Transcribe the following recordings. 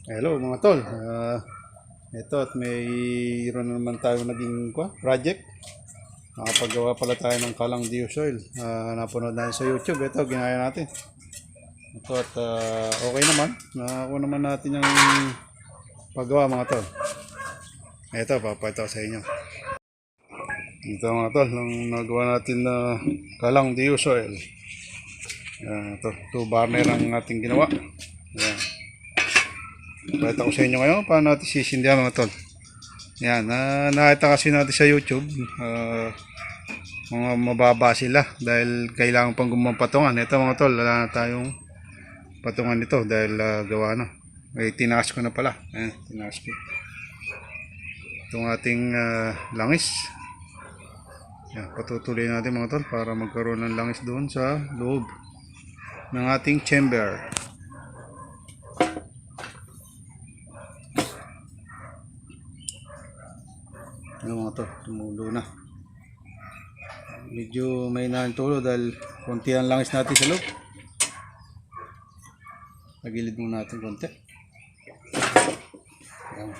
Hello mga tol. Ito at mayroon na naman tayo naging project. Nakapagawa pala tayo ng kalang diusoil. Napanood natin sa YouTube. Ito, ginaya natin. Ito at okay naman. Nakuha naman natin yung paggawa mga tol. Ito, papakita ko sa inyo. Ito mga tol, nung nagawa natin na kalang diusoil. Ito, 2 burner ang ating ginawa. Ayan. Pakita ko sa inyo ngayon paano natin sisindihan mga tol. Yan, nakita kasi natin sa YouTube, mga mababa sila dahil kailangan pang gumawang patungan. Ito mga tol, wala na tayong patungan nito dahil gawa na. Tinaas ko na pala. Ayan, tinaas ko. Itong ating langis. Yan, patutuloy natin mga tol para magkaroon ng langis doon sa loob ng ating chamber. Ano mga to, tumulo na. Medyo may nahantulo dahil konti ang langis natin sa loob. Pagilid muna natin konti. Ayan.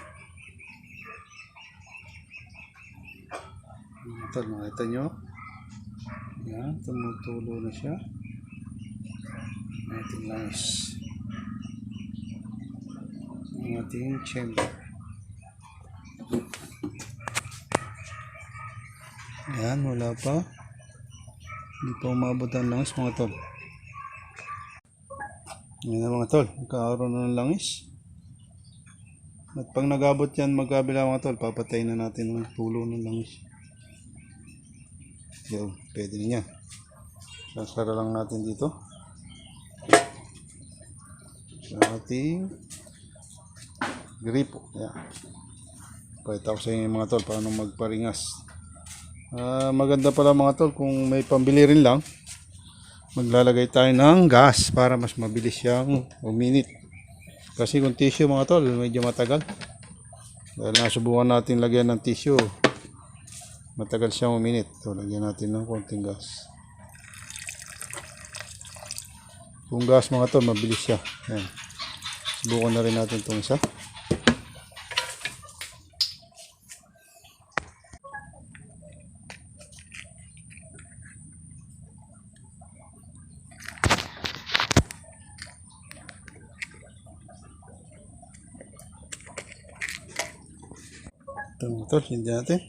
Mga tol, makita nyo. Ayan, tumutulo na siya. Ating langis. Ang ating chamber. Ayan, wala pa. Hindi pa umabot ang langis mga tol. Ayan na mga tol, nagkakaroon na ng langis. At pag nagabot yan magkabila mga tol, papatayin na natin ang tulo ng langis. Yo, pwede na yan. Sasara lang natin dito. Sa ating gripo. Ayan. Pakita ko sa inyo mga tol paano magparingas. Maganda pala mga tol kung may pambili rin lang, maglalagay tayo ng gas para mas mabilis siyang uminit. Kasi kung tissue mga tol medyo matagal, dahil nasubukan natin lagyan ng tissue, matagal siyang uminit. So lagyan natin ng konting gas. Kung gas mga tol mabilis siya. Ayan. Subukan na rin natin itong isa. Ito mga tol, hindi natin.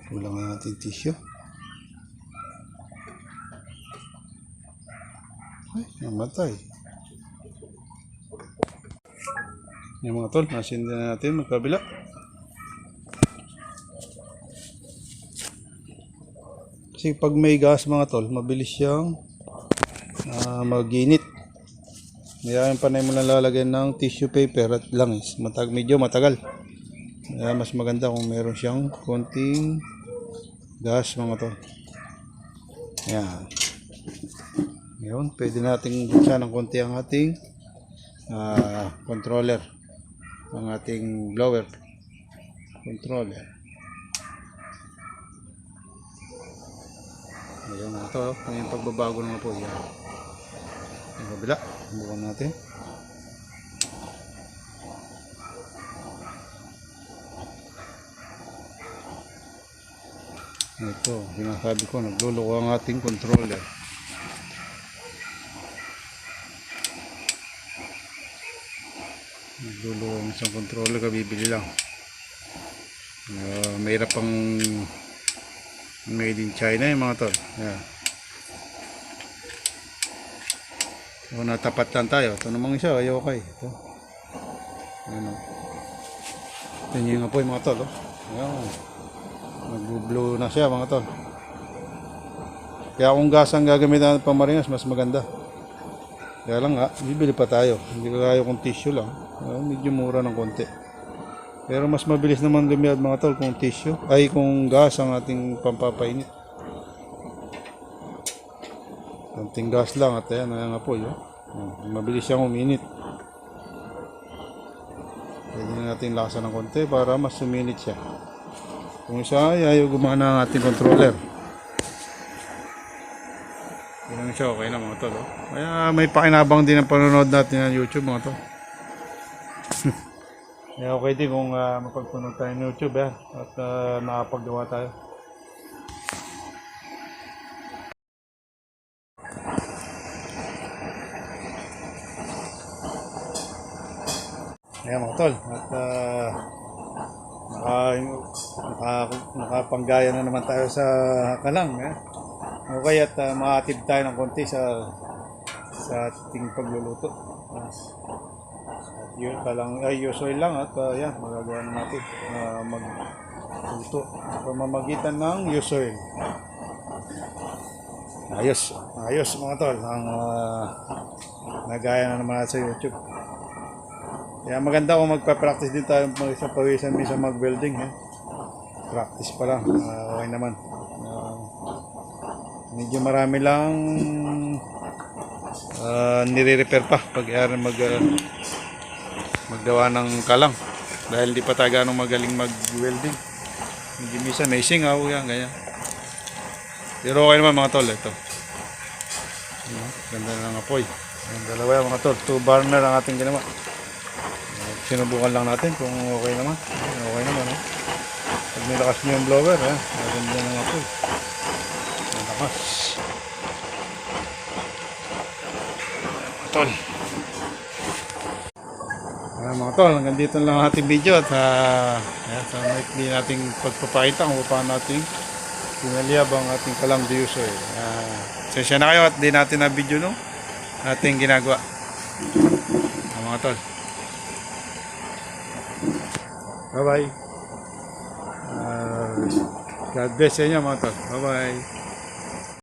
Kulang na natin tissue. Ay, namatay. Yung mga tol, nasin na natin magkabila. Kasi pag may gas mga tol, mabilis siyang mag-init. Ngayon panay mo lang lalagyan ng tissue paper at langis. Medyo matagal. Kaya mas maganda kung meron siyang konting gas mga tol. Ayan. Ngayon, pwede nating buksan ng konti ang ating controller. Ang ating blower controller. Ayan na ito, yung pagbabago naman po yan. Yung kabila, bukan natin. Ito, sinasabi ko, nagluloko ang ating controller. Nagluloko ang isang controller, kabibili lang. Mayroon pang made in China yung mga tol. Ayan. So natapat lang tayo. Ito namang isa, ayaw okay. Ito. Ayan o. Ito yung apoy mga tol. Ayan. Nag-blow na siya mga tol. Kaya kung gas ang gagamitan ng pamaringas, mas maganda. Kaya lang nga, bibili pa tayo. Hindi ko kaya kung tissue lang. Medyo mura ng konti. Pero mas mabilis naman lumiad mga tol kung tissue, ay kung gas ang ating pampapainit. Konting gas lang at ayan nga po yun. Mabilis siyang uminit. Pwede na natin lakasan ng konti para mas uminit siya. Kung isa ay ayaw gumana ang ating controller. Kung siya okay na mga tol. Oh. Kaya may pakinabang din ang panonood natin ng YouTube mga tol. Kaya okay din kung mapagpunod tayo ng YouTube at nakapagawa tayo. Ayan mga tol, at nakapanggaya na naman tayo sa kalang. Okay, at makatid tayo ng konti sa ating pagluluto. At yun kalang, ay usoy lang at yan, magagawa na natin magluto pamamagitan ng usoy. Ayos mga tol, ang nagaya na naman natin sa YouTube. Kaya maganda kung magpa-practice din tayo sa pawisan minsan mag-welding. Practice pa lang. Okay naman. Medyo marami lang nire-repair pa pag maggawa ng kalang. Dahil di pa tayo ganong magaling mag-welding. Medyo minsan may singaw yan, ganyan. Pero okay naman mga tol. Ito. Ganda na ng apoy. Ang dalawa yan mga tol. 2 burner ang ating ginawa. Sinubukan lang natin kung okay naman. Okay naman. Pag nilakas nyo yung blower, maganda ng apoy. Malakas. Tol. Mga tol, hanggang dito lang ang ating video at sa maikli nating pagpapakita kung paano natin pinaliyab ang ating kalang diusoy. Sensya na kayo at di natin na video no ating ginagawa. Mga tol. Bye-bye. God bless sa inyo mga tol. Bye-bye.